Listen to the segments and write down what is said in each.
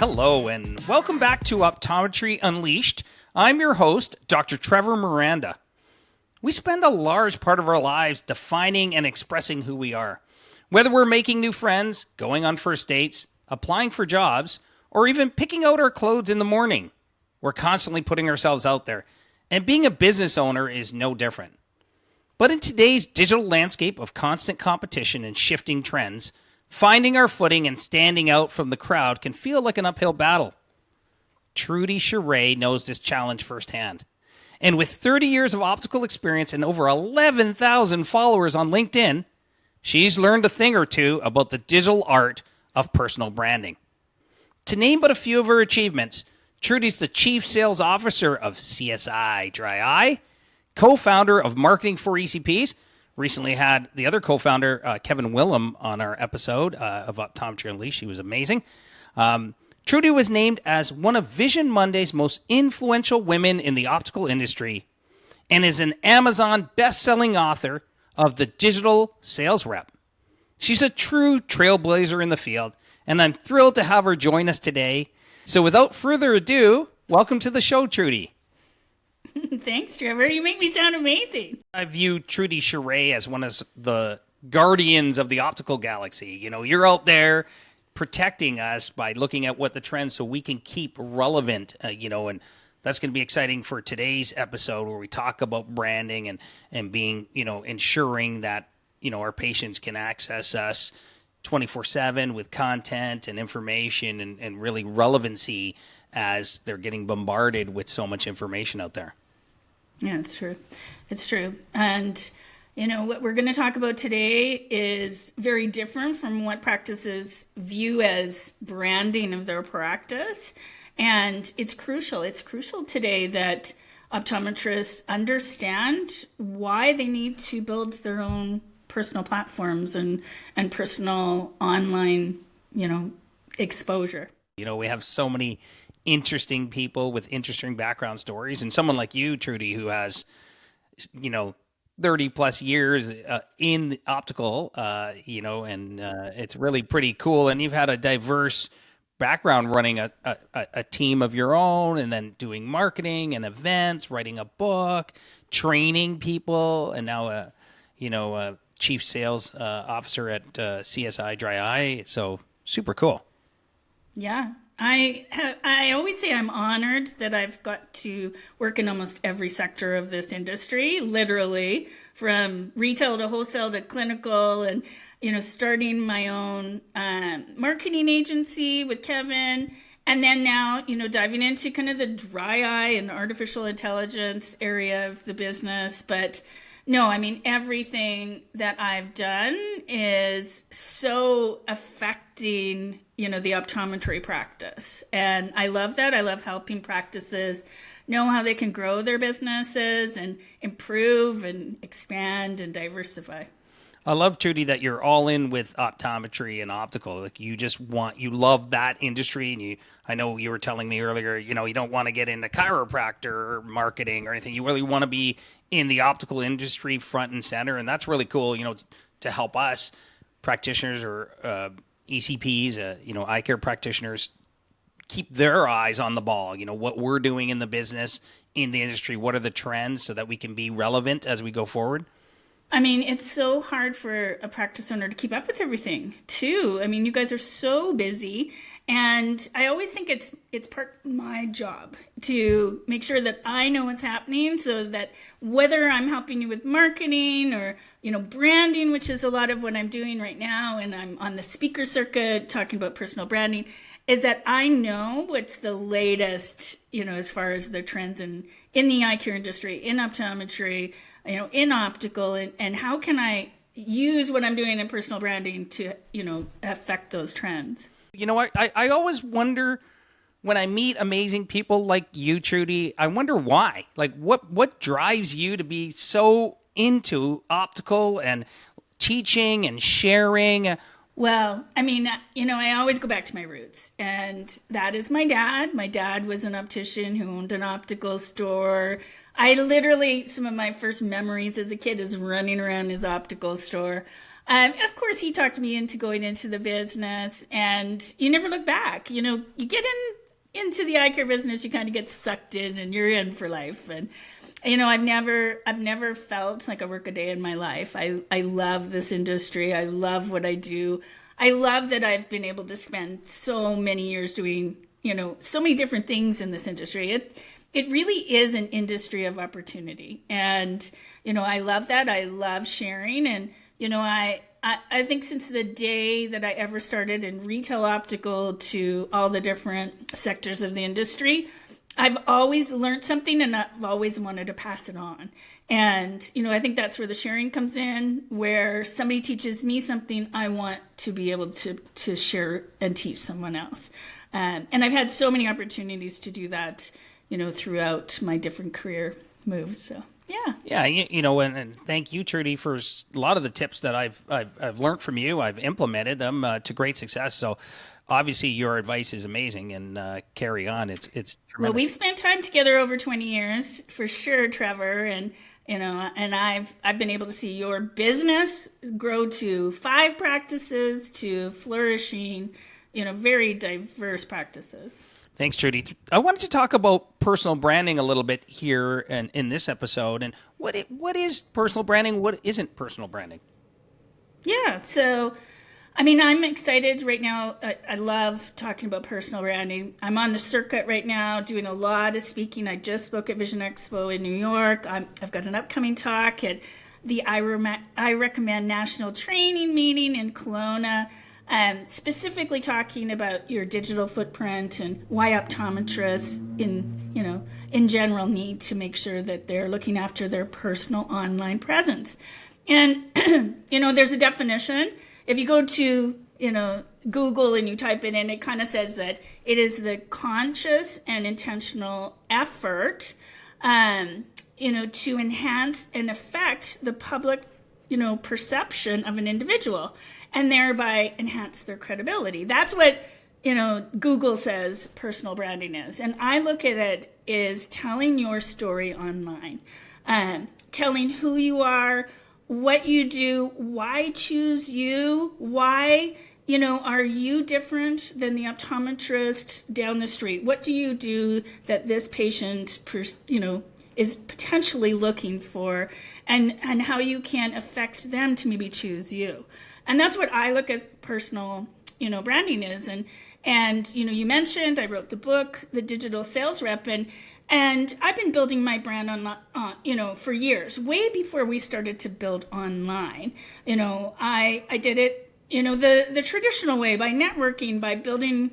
Hello, and welcome back to Optometry Unleashed. I'm your host, Dr. Trevor Miranda. We spend a large part of our lives defining and expressing who we are. Whether we're making new friends, going on first dates, applying for jobs, or even picking out our clothes in the morning, we're constantly putting ourselves out there. And being a business owner is no different. But in today's digital landscape of constant competition and shifting trends, finding our footing and standing out from the crowd can feel like an uphill battle. Trudi Charest knows this challenge firsthand. And with 30 years of optical experience and over 11,000 followers on LinkedIn, she's learned a thing or two about the digital art of personal branding. To name but a few of her achievements, Trudi's the Chief Sales Officer of CSI Dry Eye, co-founder of Marketing for ECPs, recently had the other co-founder, Kevin Willem, on our episode of Optometry Unleashed. He was amazing. Trudi was named as one of Vision Monday's most influential women in the optical industry and is an Amazon best-selling author of The Digital Sales Rep. She's a true trailblazer in the field, and I'm thrilled to have her join us today. So without further ado, welcome to the show, Trudi. Thanks, Trevor. You make me sound amazing. I view Trudi Charest as one of the guardians of the optical galaxy. You know, you're out there protecting us by looking at what the trends so we can keep relevant, and that's going to be exciting for today's episode where we talk about branding and being, ensuring that, our patients can access us 24/7 with content and information and really relevancy as they're getting bombarded with so much information out there. Yeah, it's true. It's true. And, what we're going to talk about today is very different from what practices view as branding of their practice. And it's crucial. It's crucial today that optometrists understand why they need to build their own personal platforms and personal online, exposure. We have so many interesting people with interesting background stories, and someone like you, Trudi, who has 30 plus years in optical, it's really pretty cool. And you've had a diverse background running a team of your own, and then doing marketing and events, writing a book, training people, and now a chief sales officer at CSI Dry Eye. So super cool. Yeah. I always say I'm honored that I've got to work in almost every sector of this industry, literally from retail to wholesale to clinical, and, starting my own marketing agency with Kevin. And then now, diving into kind of the dry eye and artificial intelligence area of the business. But no, everything that I've done is so affecting, the optometry practice. And I love that. I love helping practices know how they can grow their businesses and improve and expand and diversify. I love, Trudi, that you're all in with optometry and optical. Like you love that industry. And I know you were telling me earlier, you don't want to get into chiropractor or marketing or anything. You really want to be in the optical industry front and center. And that's really cool, to help us practitioners or ECPs, eye care practitioners keep their eyes on the ball. What we're doing in the business, in the industry, what are the trends so that we can be relevant as we go forward? It's so hard for a practice owner to keep up with everything, too. You guys are so busy, and I always think it's part of my job to make sure that I know what's happening, so that whether I'm helping you with marketing or, branding, which is a lot of what I'm doing right now, and I'm on the speaker circuit talking about personal branding, is that I know what's the latest, as far as the trends in the eye care industry, in optometry, in optical, and how can I use what I'm doing in personal branding to, affect those trends. I always wonder when I meet amazing people like you, Trudi, I wonder why. Like, what drives you to be so into optical and teaching and sharing? Well, I always go back to my roots, and that is my dad. My dad was an optician who owned an optical store. Some of my first memories as a kid is running around his optical store. Of course, he talked me into going into the business, and you never look back. You get into the eye care business, you kind of get sucked in, and you're in for life. And I've never felt like I work a day in my life. I love this industry. I love what I do. I love that I've been able to spend so many years doing, so many different things in this industry. It really is an industry of opportunity. And, I love that. I love sharing. And, I think since the day that I ever started in retail optical to all the different sectors of the industry, I've always learned something, and I've always wanted to pass it on. And, I think that's where the sharing comes in, where somebody teaches me something, I want to be able to share and teach someone else. And I've had so many opportunities to do that, throughout my different career moves. So, yeah. Yeah, and thank you, Trudy, for a lot of the tips that I've learned from you. I've implemented them to great success. So obviously your advice is amazing, and carry on. It's tremendous. Well, we've spent time together over 20 years for sure, Trevor, and and I've been able to see your business grow to 5 practices to flourishing, very diverse practices. Thanks, Trudy. I wanted to talk about personal branding a little bit here in this episode, and what is personal branding? What isn't personal branding? Yeah, so I'm excited right now. I love talking about personal branding. I'm on the circuit right now doing a lot of speaking. I just spoke at Vision Expo in New York. I've got an upcoming talk at the I Recommend National Training Meeting in Kelowna, specifically talking about your digital footprint and why optometrists in general need to make sure that they're looking after their personal online presence. And, there's a definition. If you go to, Google and you type it in, it kind of says that it is the conscious and intentional effort, to enhance and affect the public, perception of an individual and thereby enhance their credibility. That's what, Google says personal branding is. And I look at it as telling your story online, telling who you are, what you do, why choose you, why, are you different than the optometrist down the street? What do you do that this patient, is potentially looking for, and how you can affect them to maybe choose you? And that's what I look as personal, branding is. And you mentioned I wrote the book, The Digital Sales Rep, and I've been building my brand on, for years, way before we started to build online. I did it, the traditional way, by networking, by building,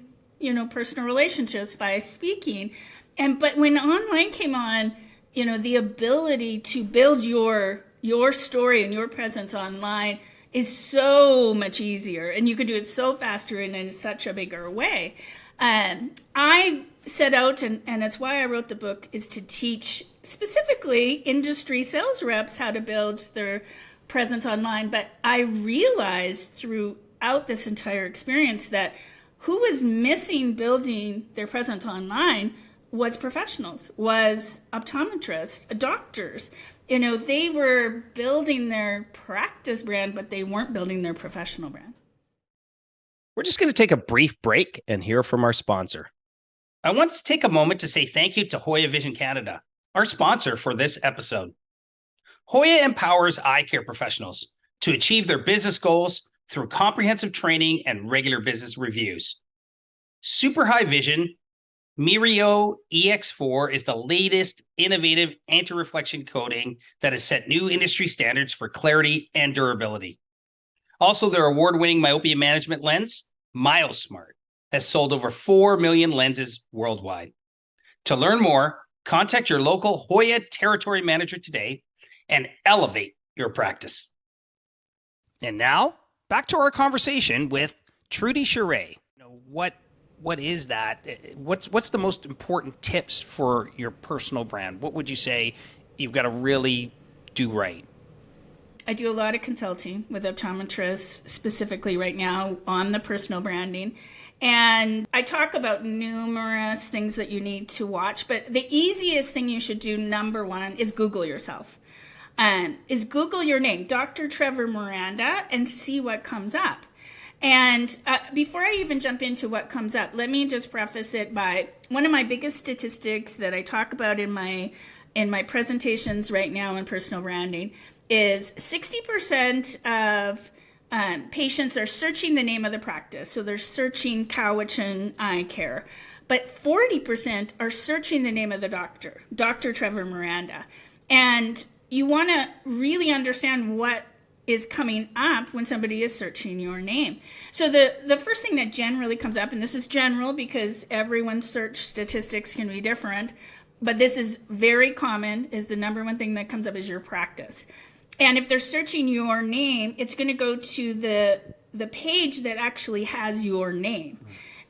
personal relationships, by speaking. But when online came on, the ability to build your story and your presence online is so much easier, and you can do it so faster and in such a bigger way. I set out, and that's why I wrote the book, is to teach specifically industry sales reps how to build their presence online. But I realized throughout this entire experience that who was missing building their presence online was professionals, was optometrists, doctors. They were building their practice brand, but they weren't building their professional brand. We're just going to take a brief break and hear from our sponsor. I want to take a moment to say thank you to Hoya Vision Canada, our sponsor for this episode. Hoya empowers eye care professionals to achieve their business goals through comprehensive training and regular business reviews. Super High Vision Mirio EX4 is the latest innovative anti-reflection coating that has set new industry standards for clarity and durability. Also, their award-winning myopia management lens, MyoSmart, has sold over 4 million lenses worldwide. To learn more, contact your local Hoya territory manager today and elevate your practice. And now, back to our conversation with Trudi Charest. What is that? What's the most important tips for your personal brand? What would you say you've got to really do right? I do a lot of consulting with optometrists, specifically right now on the personal branding. And I talk about numerous things that you need to watch, but the easiest thing you should do, number one, is Google yourself. is Google your name, Dr. Trevor Miranda, and see what comes up. And before I even jump into what comes up, let me just preface it by one of my biggest statistics that I talk about in my presentations right now in personal branding is 60% of patients are searching the name of the practice. So they're searching Cowichan Eye Care. But 40% are searching the name of the doctor, Dr. Trevor Miranda. And you want to really understand what is coming up when somebody is searching your name. So the first thing that generally comes up, and this is general because everyone's search statistics can be different, but this is very common, is the number one thing that comes up is your practice. And if they're searching your name, it's going to go to the page that actually has your name.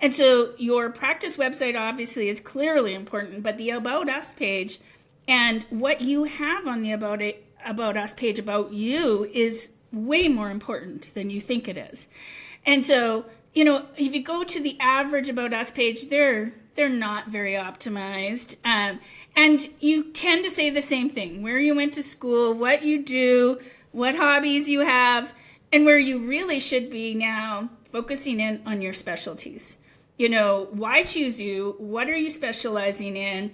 And so your practice website obviously is clearly important, but the About Us page and what you have on the About Us page about you is way more important than you think it is. And so, if you go to the average About Us page, they're not very optimized. And you tend to say the same thing, where you went to school, what you do, what hobbies you have, and where you really should be now focusing in on your specialties. Why choose you? What are you specializing in?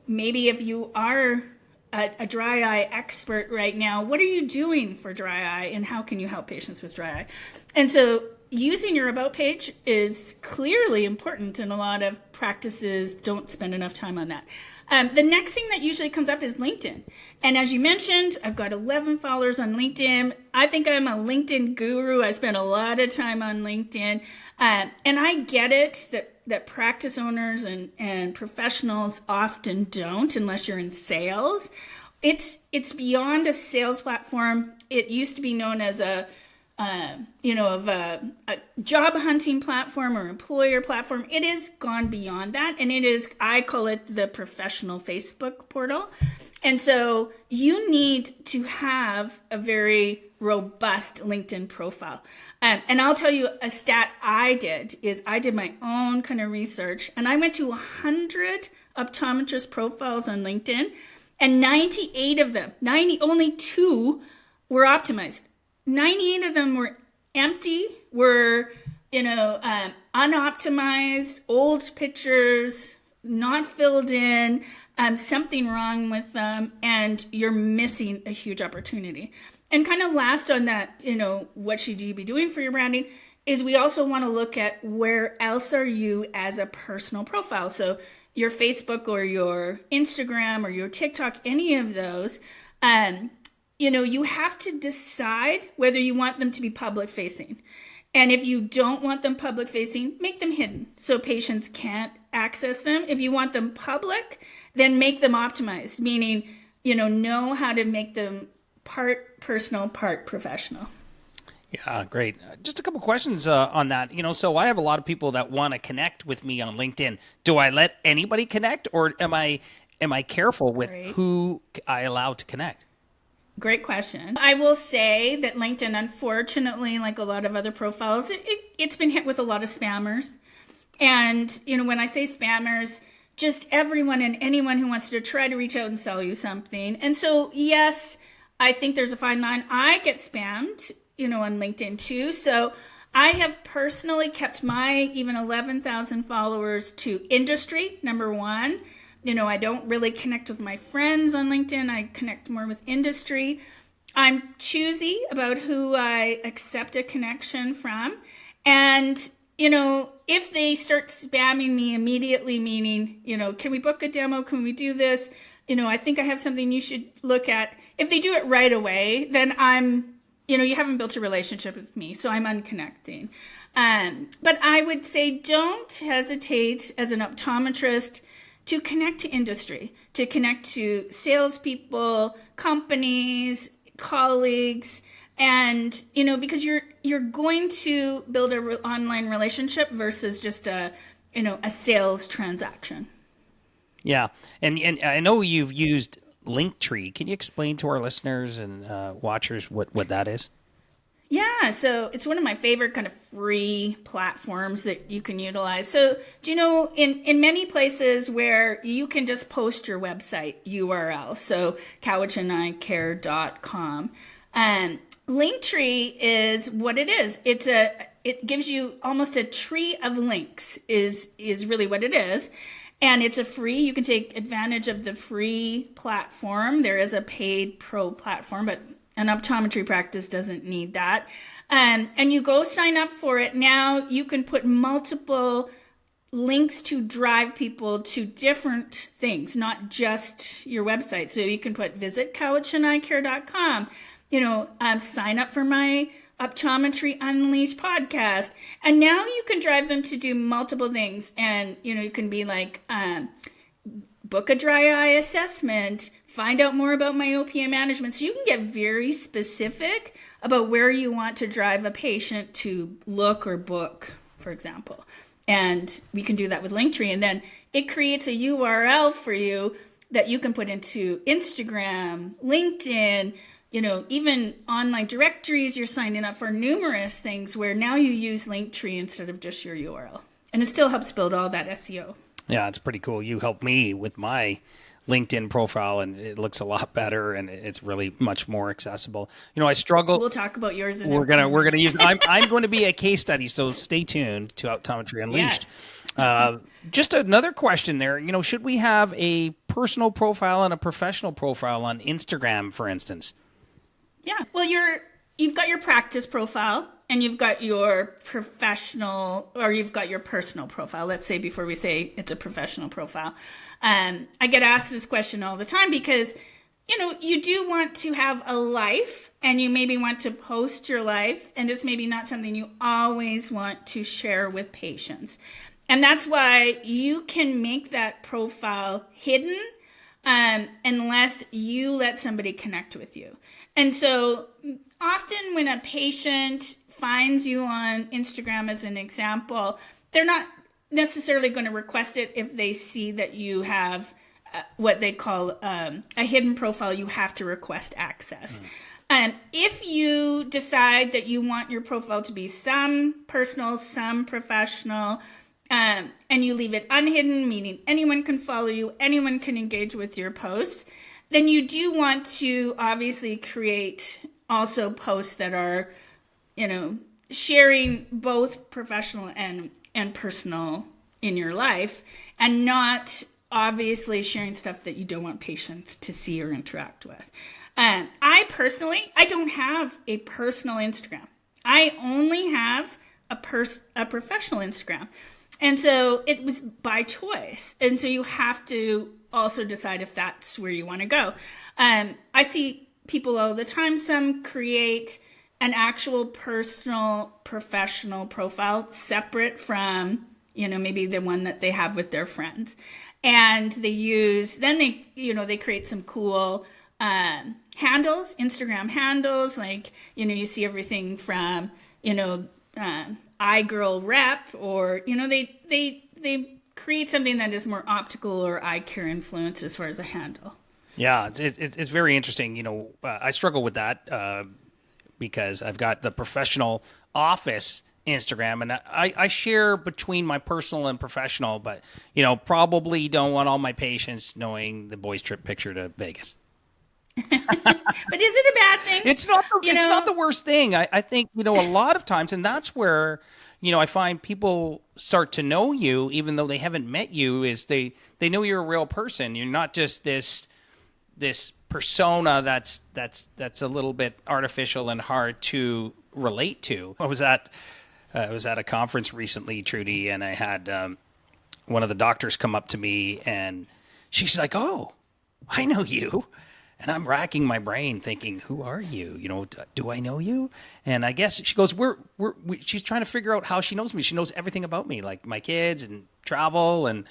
Maybe if you are a dry eye expert right now, what are you doing for dry eye and how can you help patients with dry eye? And so using your About page is clearly important, and a lot of practices don't spend enough time on that. The next thing that usually comes up is LinkedIn. And as you mentioned, I've got 11 followers on LinkedIn. I think I'm a LinkedIn guru. I spend a lot of time on LinkedIn. And I get it that practice owners and professionals often don't unless you're in sales. It's beyond a sales platform. It used to be known as a job hunting platform or employer platform. It has gone beyond that. And I call it the professional Facebook portal. And so you need to have a very robust LinkedIn profile. And I'll tell you a stat I did my own kind of research, and I went to 100 optometrist profiles on LinkedIn, and 98 of them, only 2 were optimized. 98 of them were empty, were unoptimized, old pictures, not filled in, something wrong with them, and you're missing a huge opportunity. And kind of last on that, what should you be doing for your branding, is we also want to look at where else are you as a personal profile. So your Facebook or your Instagram or your TikTok, any of those, you have to decide whether you want them to be public facing. And if you don't want them public facing, make them hidden so patients can't access them. If you want them public, then make them optimized, meaning, know how to make them part personal, part professional. Yeah, great. Just a couple questions on that. So I have a lot of people that want to connect with me on LinkedIn. Do I let anybody connect, or am I careful with who I allow to connect? Great question. I will say that LinkedIn, unfortunately, like a lot of other profiles, it's been hit with a lot of spammers. And, when I say spammers, just everyone and anyone who wants to try to reach out and sell you something. And so, yes, I think there's a fine line. I get spammed, on LinkedIn too. So I have personally kept my even 11,000 followers to industry, number one. I don't really connect with my friends on LinkedIn. I connect more with industry. I'm choosy about who I accept a connection from. And, if they start spamming me immediately, meaning, can we book a demo? Can we do this? I think I have something you should look at. If they do it right away, then you haven't built a relationship with me, so I'm unconnecting. But I would say don't hesitate as an optometrist to connect to industry, to connect to salespeople, companies, colleagues, and because you're going to build an online relationship versus just a sales transaction. Yeah, and I know you've used Linktree. Can you explain to our listeners and watchers what that is? Yeah, so it's one of my favorite kind of free platforms that you can utilize. So, do you know, in many places where you can just post your website URL, so cowichandeyecare.com, Linktree is what it is. It gives you almost a tree of links is really what it is. And it's a free, you can take advantage of the free platform. There is a paid pro platform, but an optometry practice doesn't need that. And you go sign up for it. Now you can put multiple links to drive people to different things, not just your website. So you can put visit cowichandeyecare.com, sign up for my Optometry Unleashed podcast. And now you can drive them to do multiple things. And, you can be like, book a dry eye assessment, find out more about myopia management. So you can get very specific about where you want to drive a patient to look or book, for example. And we can do that with Linktree. And then it creates a URL for you that you can put into Instagram, LinkedIn, even online directories. You're signing up for numerous things where now you use Linktree instead of just your URL. And it still helps build all that SEO. Yeah, it's pretty cool. You helped me with my LinkedIn profile, and it looks a lot better, and it's really much more accessible. I struggle. We'll talk about yours. We're gonna use. I'm going to be a case study, so stay tuned to Optometry Unleashed. Yes. Just another question there. Should we have a personal profile and a professional profile on Instagram, for instance? Yeah. Well, you've got your practice profile and you've got your professional, or you've got your personal profile. Let's say before we say it's a professional profile. I get asked this question all the time because, you do want to have a life and you maybe want to post your life, and it's maybe not something you always want to share with patients. And that's why you can make that profile hidden unless you let somebody connect with you. And so often when a patient finds you on Instagram, as an example, they're not necessarily going to request it if they see that you have what they call a hidden profile. You have to request access. If you decide that you want your profile to be some personal, some professional, and you leave it unhidden, meaning anyone can follow you, anyone can engage with your posts, then you do want to obviously create also posts that are, sharing both professional and personal in your life, and not obviously sharing stuff that you don't want patients to see or interact with. I don't have a personal Instagram. I only have a professional Instagram. And so it was by choice. And so you have to also decide if that's where you want to go. I see people all the time, some create an actual personal professional profile separate from, maybe the one that they have with their friends. And they create some cool handles, Instagram handles, like, you see everything from, iGirl Rep, or, they create something that is more optical or eye care influence as far as a handle. Yeah, it's very interesting. I struggle with that because I've got the professional office Instagram, and I share between my personal and professional, but, probably don't want all my patients knowing the boys' trip picture to Vegas. But is it a bad thing? It's not the worst thing. I think, a lot of times, and that's where, I find people start to know you, even though they haven't met you, is they know you're a real person. You're not just this persona that's a little bit artificial and hard to relate to. I was at a conference recently, Trudi, and I had one of the doctors come up to me, and she's like, "Oh, I know you." And I'm racking my brain thinking, who are you? Do I know you? And I guess she goes, she's trying to figure out how she knows me. She knows everything about me, like my kids and travel. And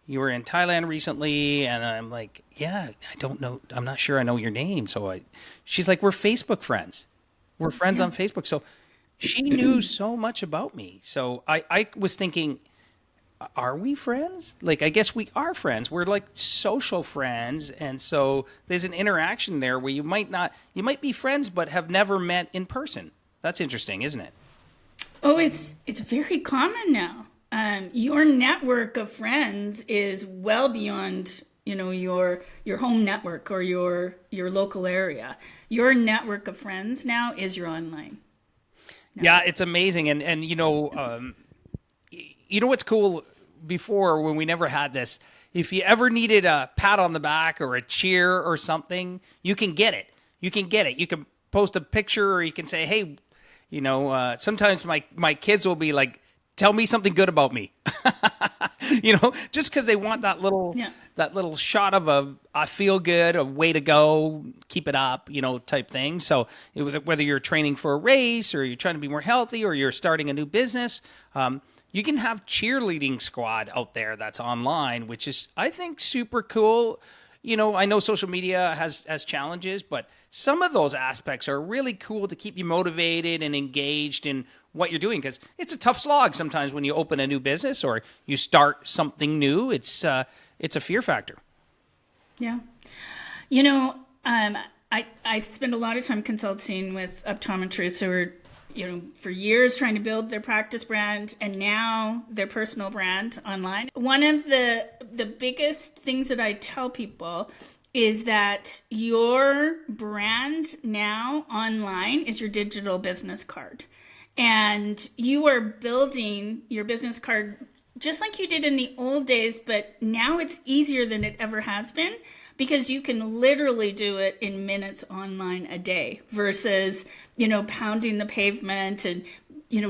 you were in Thailand recently. And I'm like, yeah, I don't know. I'm not sure I know your name. So she's like, we're Facebook friends. We're friends on Facebook. So she knew so much about me. So I was thinking, are we friends? Like, I guess we are friends. We're like social friends. And so there's an interaction there where you might be friends, but have never met in person. That's interesting, isn't it? Oh, it's very common now. Your network of friends is well beyond, your home network or your local area. Your network of friends now is your online Yeah, network. it's amazing. And you know what's cool, before, when we never had this, if you ever needed a pat on the back or a cheer or something, you can get it. You can post a picture, or you can say, hey, sometimes my kids will be like, tell me something good about me. Just because they want Yeah. that little shot of a I feel good, a way to go, keep it up, type thing. So whether you're training for a race, or you're trying to be more healthy, or you're starting a new business, you can have cheerleading squad out there that's online, which is, I think, super cool. I know social media has challenges, but some of those aspects are really cool to keep you motivated and engaged in what you're doing, because it's a tough slog sometimes when you open a new business or you start something new. It's a fear factor. Yeah. You know, I spend a lot of time consulting with optometrists who are, for years trying to build their practice brand and now their personal brand online. One of the biggest things that I tell people is that your brand now online is your digital business card. And you are building your business card just like you did in the old days, but now it's easier than it ever has been, because you can literally do it in minutes online a day versus, pounding the pavement and,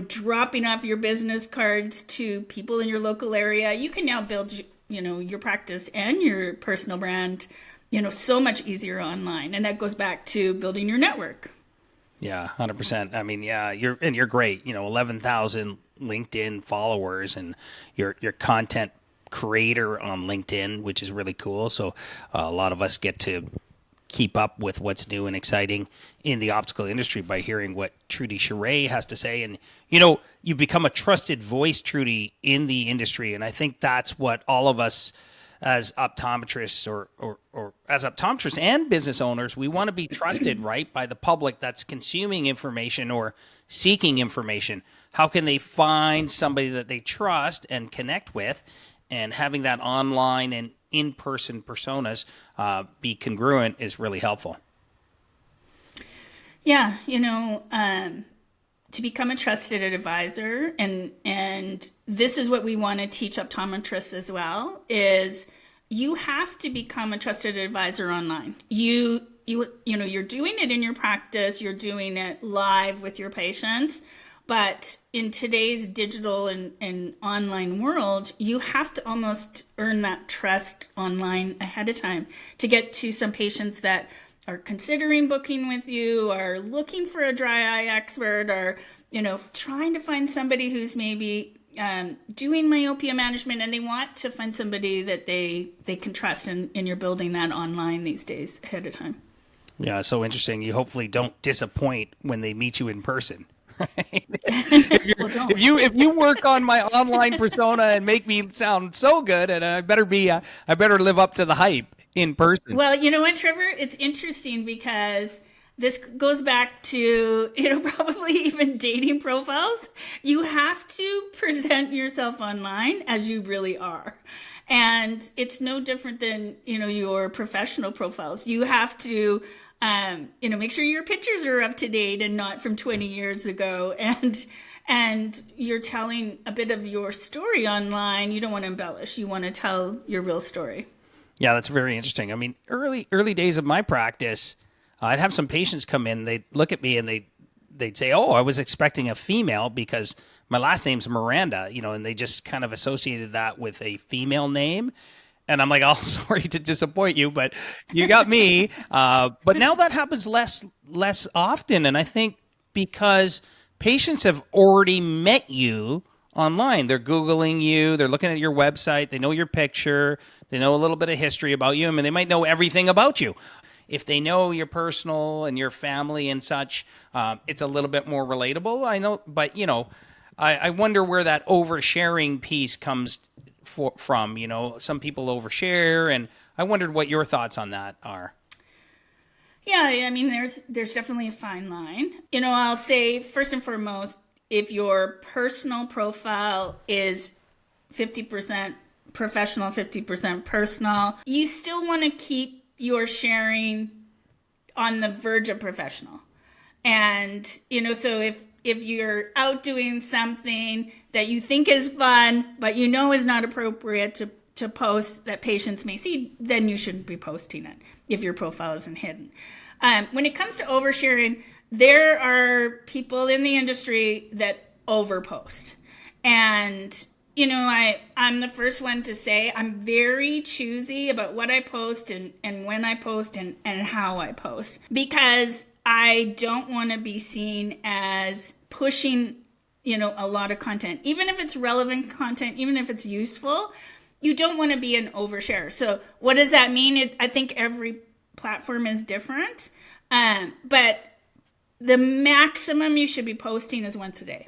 dropping off your business cards to people in your local area. You can now build, your practice and your personal brand, so much easier online. And that goes back to building your network. Yeah, 100%. I mean, yeah, you're great. 11,000 LinkedIn followers, and your content creator on LinkedIn, which is really cool. So a lot of us get to keep up with what's new and exciting in the optical industry by hearing what Trudi Charest has to say. And you become a trusted voice, Trudi, in the industry, and I think that's what all of us as optometrists, or as optometrists and business owners, we want to be trusted, right, by the public that's consuming information or seeking information. How can they find somebody that they trust and connect with? And having that online and in-person personas be congruent is really helpful. Yeah, to become a trusted advisor, and this is what we want to teach optometrists as well, is you have to become a trusted advisor online. You're doing it in your practice, you're doing it live with your patients, but in today's digital and online world, you have to almost earn that trust online ahead of time to get to some patients that are considering booking with you, are looking for a dry eye expert, or trying to find somebody who's maybe doing myopia management, and they want to find somebody that they can trust, and you're building that online these days ahead of time. Yeah, so interesting. You hopefully don't disappoint when they meet you in person. Right? Well, if don't. you work on my online persona and make me sound so good, and I better live up to the hype in person. Well, you know what, Trevor? It's interesting because this goes back to, probably even dating profiles. You have to present yourself online as you really are. And it's no different than, your professional profiles. You have to, make sure your pictures are up to date and not from 20 years ago. And you're telling a bit of your story online. You don't want to embellish. You want to tell your real story. Yeah, that's very interesting. I mean, early days of my practice, I'd have some patients come in. They'd look at me and they'd say, "Oh, I was expecting a female because my last name's Miranda," and they just kind of associated that with a female name. And I'm like, "Oh, sorry to disappoint you, but you got me." But now that happens less often, and I think because patients have already met you online. They're Googling you, they're looking at your website, they know your picture, they know a little bit of history about you. I mean, they might know everything about you. If they know your personal and your family and such, it's a little bit more relatable. I know, but I wonder where that oversharing piece comes from. Some people overshare, and I wondered what your thoughts on that are. Yeah, I mean, there's definitely a fine line. I'll say first and foremost, if your personal profile is 50% professional, 50% personal, you still want to keep your sharing on the verge of professional. And, so if you're out doing something that you think is fun, but is not appropriate to post that patients may see, then you shouldn't be posting it if your profile isn't hidden. When it comes to oversharing, there are people in the industry that overpost. And, I'm the first one to say I'm very choosy about what I post and when I post and how I post, because I don't want to be seen as pushing, a lot of content. Even if it's relevant content, even if it's useful, you don't want to be an overshare. So what does that mean? I think every platform is different, but the maximum you should be posting is once a day.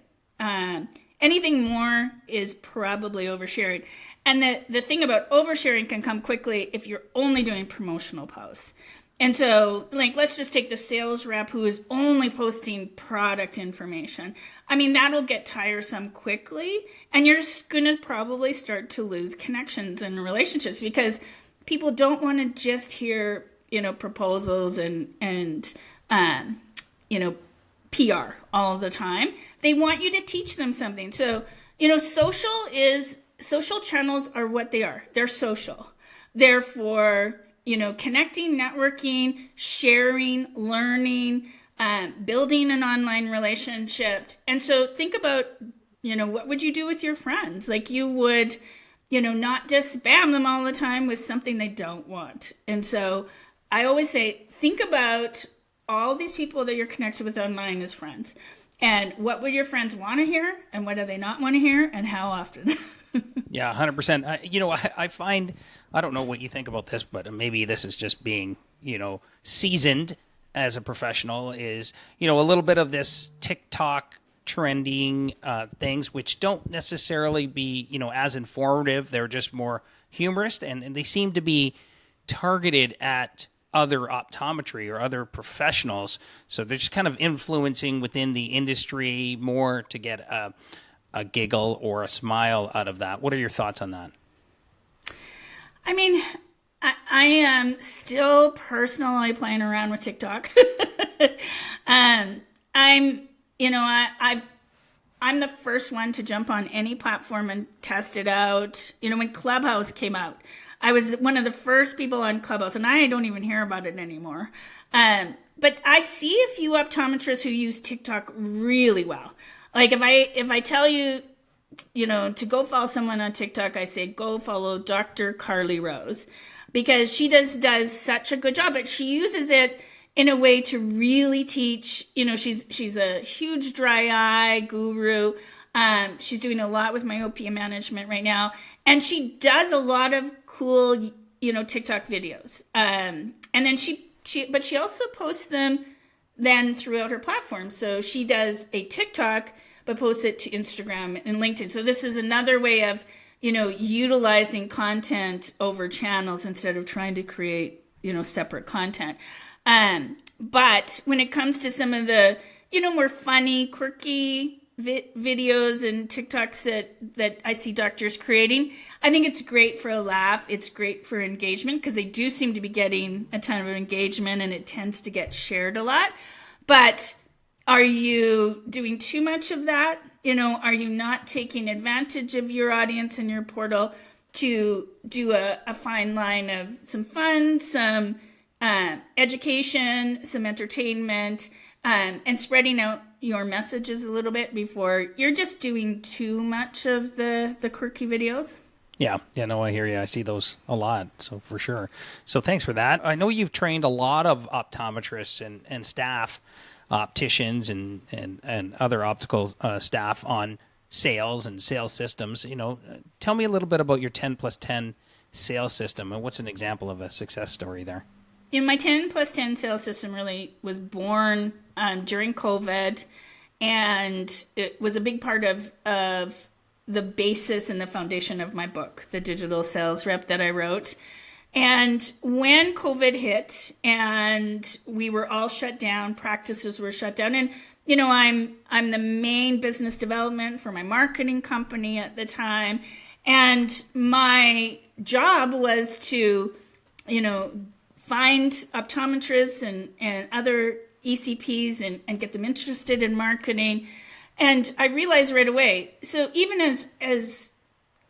Anything more is probably oversharing. And the thing about oversharing can come quickly if you're only doing promotional posts. And so, let's just take the sales rep who is only posting product information. I mean, that'll get tiresome quickly, and you're going to probably start to lose connections and relationships because people don't want to just hear, proposals and PR all the time. They want you to teach them something. So, social channels are what they are. They're social. Therefore, connecting, networking, sharing, learning, building an online relationship. And so think about, what would you do with your friends? You would, not just spam them all the time with something they don't want. And so I always say, think about all these people that you're connected with online as friends. And what would your friends want to hear? And what do they not want to hear? And how often? Yeah, 100%. I find, I don't know what you think about this, but maybe this is just being, seasoned as a professional, is, a little bit of this TikTok trending things, which don't necessarily be, as informative. They're just more humorous, and they seem to be targeted at other optometry or other professionals. So they're just kind of influencing within the industry more to get a giggle or a smile out of that. What are your thoughts on that? I mean, I am still personally playing around with TikTok. I'm the first one to jump on any platform and test it out. When Clubhouse came out, I was one of the first people on Clubhouse, and I don't even hear about it anymore. But I see a few optometrists who use TikTok really well. If I tell you, to go follow someone on TikTok, I say go follow Dr. Carly Rose, because she does such a good job. But she uses it in a way to really teach. She's a huge dry eye guru. She's doing a lot with myopia management right now, and she does a lot of cool, TikTok videos. And then but she also posts them then throughout her platform. So she does a TikTok, but posts it to Instagram and LinkedIn. So this is another way of, utilizing content over channels instead of trying to create, separate content. But when it comes to some of the, more funny, quirky videos and TikToks that I see doctors creating, I think it's great for a laugh. It's great for engagement because they do seem to be getting a ton of engagement and it tends to get shared a lot. But are you doing too much of that? Are you not taking advantage of your audience and your portal to do a fine line of some fun, some education, some entertainment, and spreading out your messages a little bit before you're just doing too much of the quirky videos? Yeah, no, I hear you. I see those a lot, so for sure. So thanks for that. I know you've trained a lot of optometrists and staff, opticians and other optical staff on sales and sales systems. Tell me a little bit about your 10+10 sales system and what's an example of a success story there. My 10+10 sales system really was born during COVID, and it was a big part of the basis and the foundation of my book, The Digital Sales Rep, that I wrote. And when COVID hit and we were all shut down, practices were shut down, and I'm the main business development for my marketing company at the time, and my job was to, find optometrists and other ECPs and get them interested in marketing. And I realized right away, so even as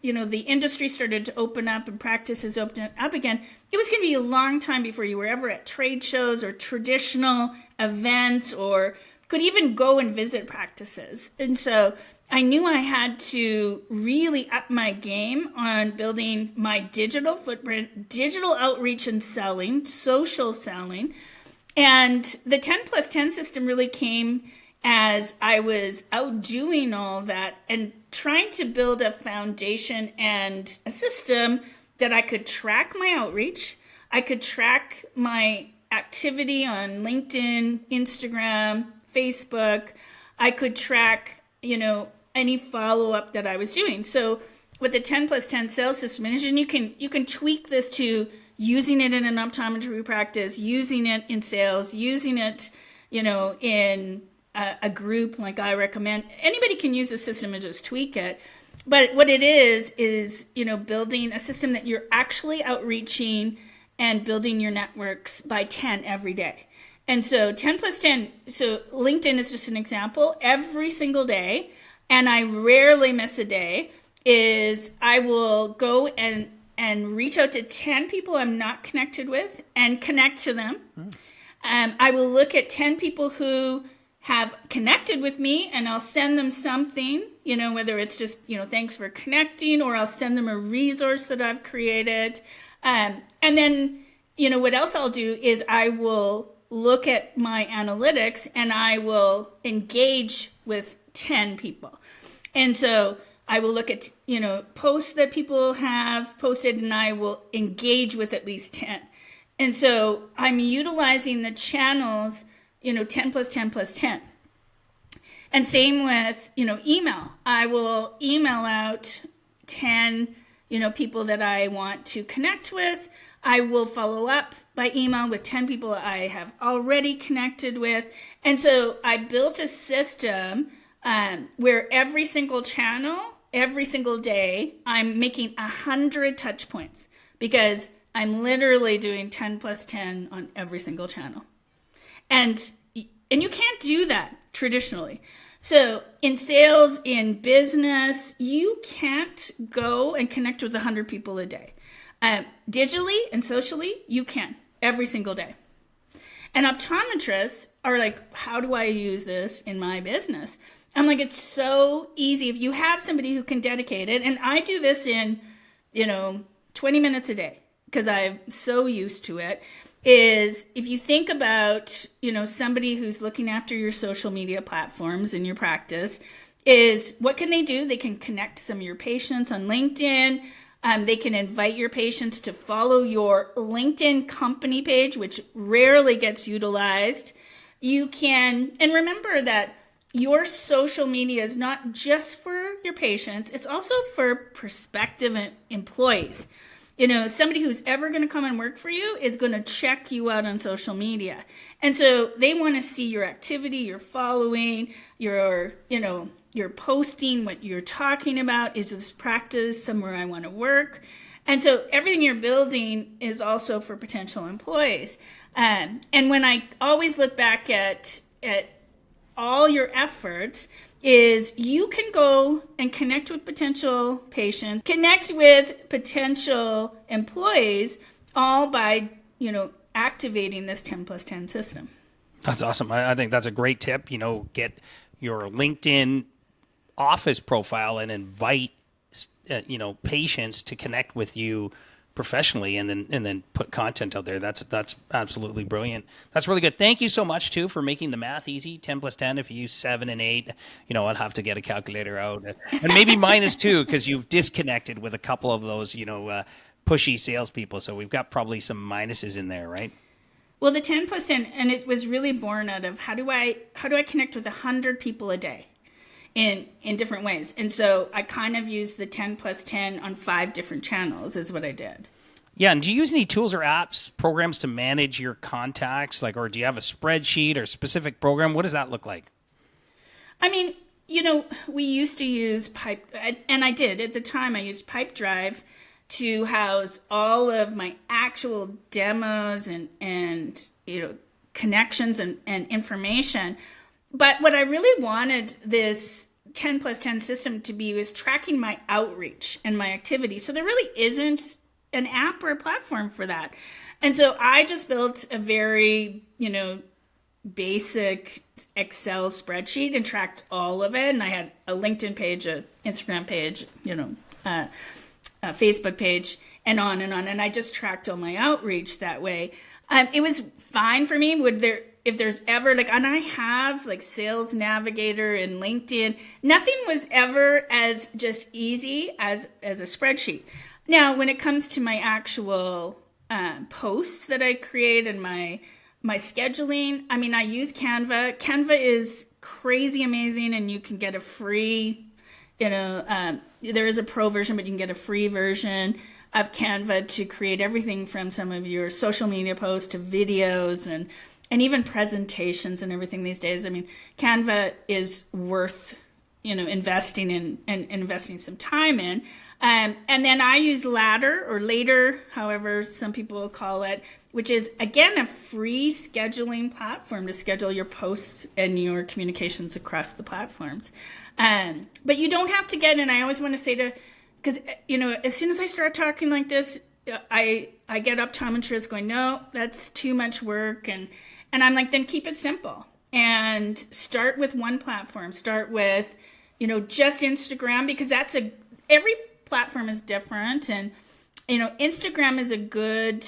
the industry started to open up and practices opened up again, it was going to be a long time before you were ever at trade shows or traditional events or could even go and visit practices. And so I knew I had to really up my game on building my digital footprint, digital outreach and selling, social selling. And the 10+10 system really came as I was out doing all that and trying to build a foundation and a system that I could track my outreach. I could track my activity on LinkedIn, Instagram, Facebook. I could track, any follow-up that I was doing. So with the 10+10 sales system, and you can tweak this to using it in an optometry practice, using it in sales, using it, in a group like I recommend. Anybody can use the system and just tweak it. But what it is, building a system that you're actually outreaching and building your networks by 10 every day. And so 10+10, so LinkedIn is just an example. Every single day, and I rarely miss a day, is I will go and reach out to 10 people I'm not connected with and connect to them. I will look at 10 people who have connected with me and I'll send them something, whether it's just, thanks for connecting, or I'll send them a resource that I've created. And then, what else I'll do is I will look at my analytics and I will engage with 10 people. And so I will look at, posts that people have posted and I will engage with at least 10. And so I'm utilizing the channels, 10+10+10. And same with, email. I will email out 10, people that I want to connect with. I will follow up by email with 10 people I have already connected with. And so I built a system where every single channel, every single day, I'm making 100 touch points because I'm literally doing 10+10 on every single channel. And you can't do that traditionally. So in sales, in business, you can't go and connect with 100 people a day. Digitally and socially, you can every single day. And optometrists are like, how do I use this in my business? I'm like, it's so easy. If you have somebody who can dedicate it, and I do this in, 20 minutes a day because I'm so used to it, is if you think about, somebody who's looking after your social media platforms in your practice, is what can they do? They can connect to some of your patients on LinkedIn. They can invite your patients to follow your LinkedIn company page, which rarely gets utilized. You can, and remember that your social media is not just for your patients, it's also for prospective employees. Somebody who's ever going to come and work for you is going to check you out on social media. And so they want to see your activity, your following, your posting, what you're talking about. Is this practice somewhere I want to work? And so everything you're building is also for potential employees. And when I always look back at all your efforts, is you can go and connect with potential patients, connect with potential employees, all by, activating this 10+10 system. That's awesome. I think that's a great tip. Get your LinkedIn office profile and invite, patients to connect with you professionally, and then put content out there. That's absolutely brilliant. That's really good. Thank you so much too for making the math easy. 10+10. If you use 7 and 8, I'd have to get a calculator out, and maybe -2 because you've disconnected with a couple of those, pushy salespeople. So we've got probably some minuses in there, right? Well, the 10+10, and it was really born out of how do I connect with 100 people a day in different ways. And so I kind of used the 10+10 on 5 different channels is what I did. Yeah, and do you use any tools or apps, programs to manage your contacts? Like, or do you have a spreadsheet or specific program? What does that look like? I mean, we used to use Pipe, and I did at the time. I used Pipe Drive to house all of my actual demos and connections and information. But what I really wanted this 10 plus 10 system to be was tracking my outreach and my activity. So there really isn't an app or a platform for that. And so I just built a very, basic Excel spreadsheet and tracked all of it. And I had a LinkedIn page, a Instagram page, a Facebook page, and on and on. And I just tracked all my outreach that way. It was fine for me. If there's ever and I have Sales Navigator and LinkedIn, nothing was ever as just easy as a spreadsheet. Now, when it comes to my actual posts that I create and my scheduling, I mean, I use Canva. Canva is crazy amazing, and you can get a free, there is a pro version, but you can get a free version of Canva to create everything from some of your social media posts to videos and even presentations and everything these days. I mean, Canva is worth, investing in and investing some time in. And then I use Ladder or Later, however some people will call it, which is, again, a free scheduling platform to schedule your posts and your communications across the platforms. But you don't have to get in. I always want to say because, as soon as I start talking like this, I get optometrists going, no, that's too much work. And I'm like, then keep it simple and start with one platform. Start with, just Instagram, because every platform is different. And, Instagram is a good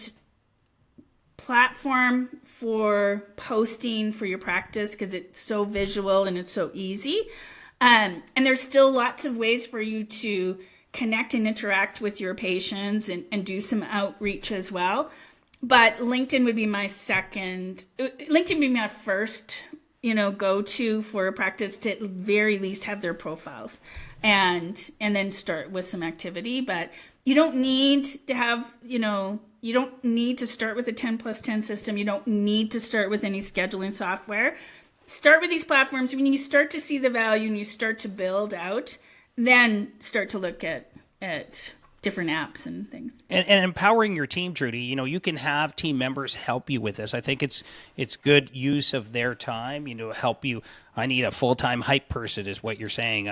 platform for posting for your practice because it's so visual and it's so easy. And there's still lots of ways for you to connect and interact with your patients and do some outreach as well. But LinkedIn would be my first, go-to for a practice to at the very least have their profiles and then start with some activity. But you don't need to have, you don't need to start with a 10 plus 10 system. You don't need to start with any scheduling software. Start with these platforms. When you start to see the value and you start to build out, then start to look at different apps and things. And empowering your team, Trudi, you can have team members help you with this. I think it's good use of their time, help you. I need a full-time hype person is what you're saying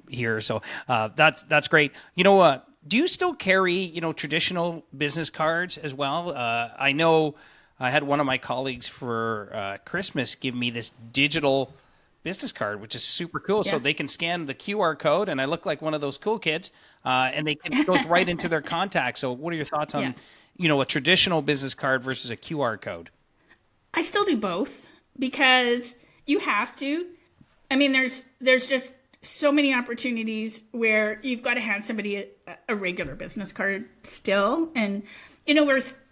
here. So that's great. Do you still carry, traditional business cards as well? I know I had one of my colleagues for Christmas give me this digital business card, which is super cool. Yeah. So they can scan the QR code, and I look like one of those cool kids, and it goes right into their contacts. So what are your thoughts on, a traditional business card versus a QR code? I still do both because you have to. I mean, there's just so many opportunities where you've got to hand somebody a regular business card still. And,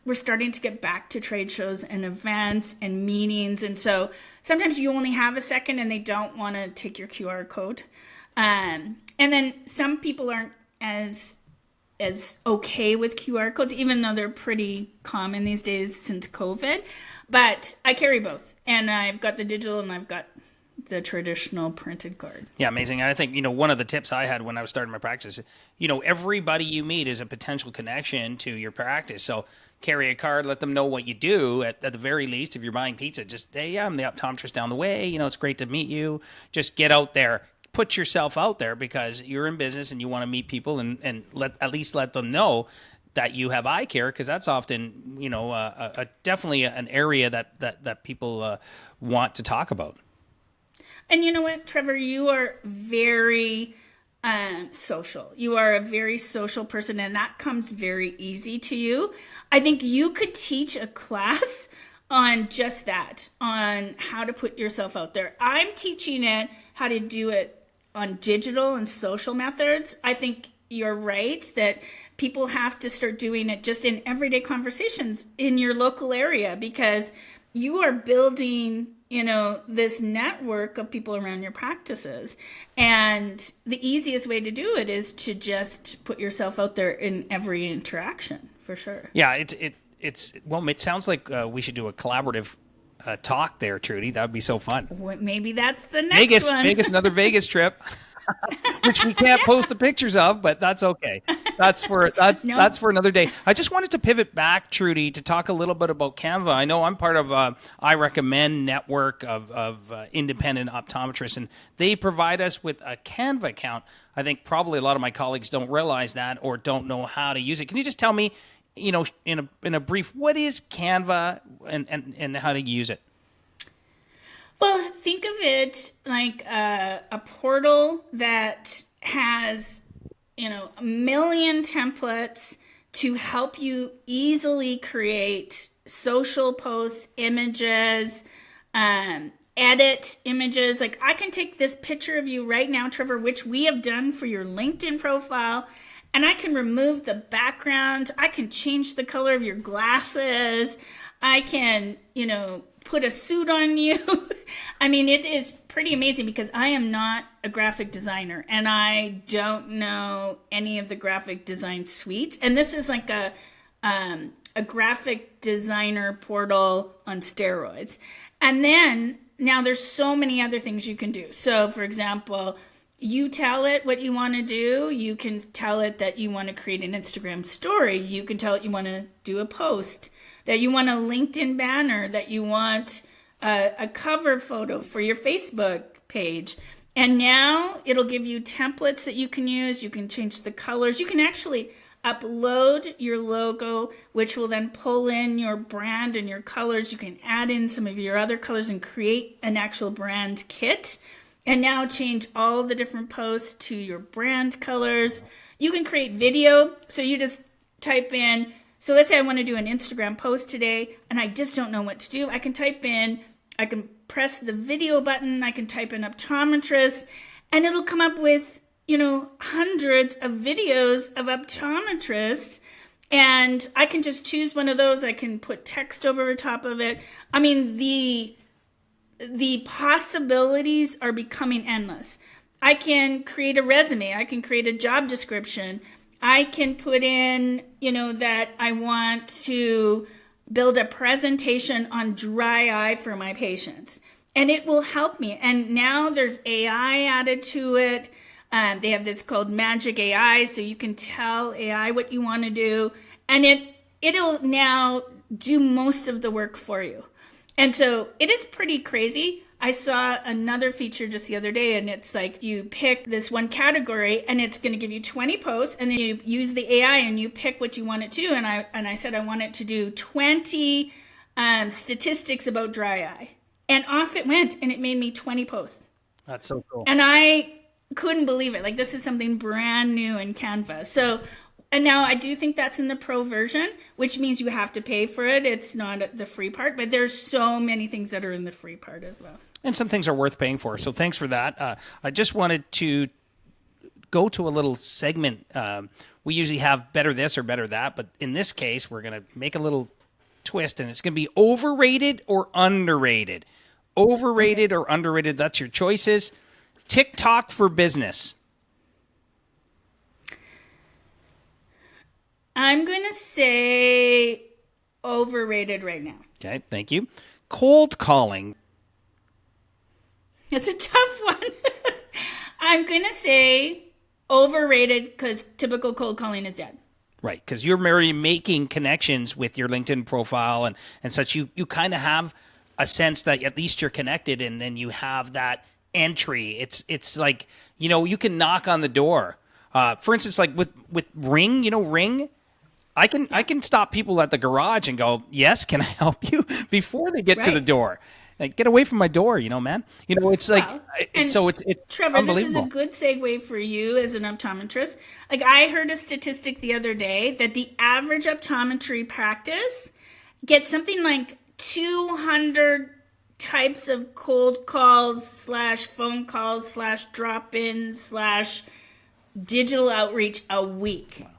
we're starting to get back to trade shows and events and meetings. And so sometimes you only have a second and they don't want to take your QR code. And then some people aren't as okay with QR codes, even though they're pretty common these days since COVID. But I carry both. And I've got the digital and I've got the traditional printed card. Yeah, amazing. I think, one of the tips I had when I was starting my practice, everybody you meet is a potential connection to your practice. So carry a card, let them know what you do. At the very least, if you're buying pizza, just, hey, yeah, I'm the optometrist down the way. It's great to meet you. Just get out there. Put yourself out there because you're in business and you want to meet people and at least let them know that you have eye care, because that's often, definitely an area that people want to talk about. And you know what, Trevor, you are very social. You are a very social person, and that comes very easy to you. I think you could teach a class on just that, on how to put yourself out there. I'm teaching it how to do it on digital and social methods. I think you're right that people have to start doing it just in everyday conversations in your local area, because you are building this network of people around your practices. And the easiest way to do it is to just put yourself out there in every interaction for sure. Yeah, it's well, it sounds like we should do a collaborative talk there, Trudy. That would be so fun. Maybe that's the next one. Vegas, another Vegas trip, which we can't post the pictures of, but that's okay. That's for another day. I just wanted to pivot back, Trudy, to talk a little bit about Canva. I know I'm part of I Recommend network of independent optometrists, and they provide us with a Canva account. I think probably a lot of my colleagues don't realize that or don't know how to use it. Can you just tell me, in a brief, what is Canva and how to use it? Well, think of it like a portal that has, a million templates to help you easily create social posts, images, edit images. Like I can take this picture of you right now, Trevor, which we have done for your LinkedIn profile, and I can remove the background. I can change the color of your glasses. I can, put a suit on you. I mean, it is pretty amazing because I am not a graphic designer and I don't know any of the graphic design suites. And this is like a graphic designer portal on steroids. And then now there's so many other things you can do. So for example, you tell it what you want to do. You can tell it that you want to create an Instagram story. You can tell it you want to do a post, that you want a LinkedIn banner, that you want a cover photo for your Facebook page. And now it'll give you templates that you can use. You can change the colors. You can actually upload your logo, which will then pull in your brand and your colors. You can add in some of your other colors and create an actual brand kit. And now change all the different posts to your brand colors. You can create video. So you just type in, so let's say I want to do an Instagram post today and I just don't know what to do. I can press the video button. I can type in optometrist and it'll come up with, hundreds of videos of optometrists. And I can just choose one of those. I can put text over the top of it. I mean, the possibilities are becoming endless. I can create a resume. I can create a job description. I can put in, that I want to build a presentation on dry eye for my patients. And it will help me. And now there's AI added to it. They have this called Magic AI, so you can tell AI what you want to do. And it'll now do most of the work for you. And so it is pretty crazy. I saw another feature just the other day, and it's like you pick this one category and it's going to give you 20 posts, and then you use the AI and you pick what you want it to do. And I said I want it to do 20 statistics about dry eye. And off it went, and it made me 20 posts. That's so cool. And I couldn't believe it. Like, this is something brand new in Canva. So, and now I do think that's in the pro version, which means you have to pay for it. It's not the free part, but there's so many things that are in the free part as well. And some things are worth paying for. So thanks for that. I just wanted to go to a little segment. We usually have better this or better that, but in this case, we're going to make a little twist, and it's going to be overrated or underrated. Overrated or underrated, that's your choices. TikTok for business. I'm going to say overrated right now. Okay, thank you. Cold calling. It's a tough one. I'm going to say overrated because typical cold calling is dead. Right, because you're already making connections with your LinkedIn profile and such. You kind of have a sense that at least you're connected, and then you have that entry. It's like, you can knock on the door. For instance, like with Ring, Ring, I can stop people at the garage and go, yes, can I help you? Before they get to the door. Like, get away from my door, man. It's like, wow. it's Trevor, this is a unbelievable. good segue for you as an optometrist. Like, I heard a statistic the other day that the average optometry practice gets something like 200 types of cold calls / phone calls / drop-ins / digital outreach a week. Wow.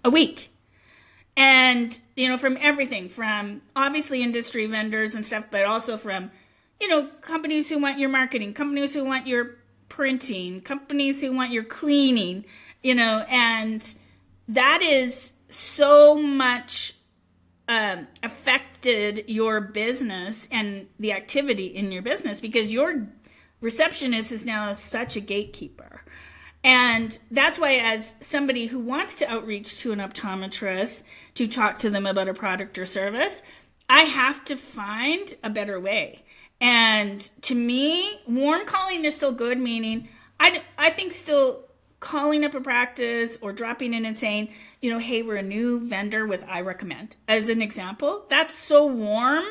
A week. And, from everything from obviously industry vendors and stuff, but also from, companies who want your marketing, companies who want your printing, companies who want your cleaning, and that is so much affected your business and the activity in your business, because your receptionist is now such a gatekeeper. And that's why, as somebody who wants to outreach to an optometrist to talk to them about a product or service, I have to find a better way. And to me, warm calling is still good, meaning I think still calling up a practice or dropping in and saying, hey, we're a new vendor with I recommend, as an example. That's so warm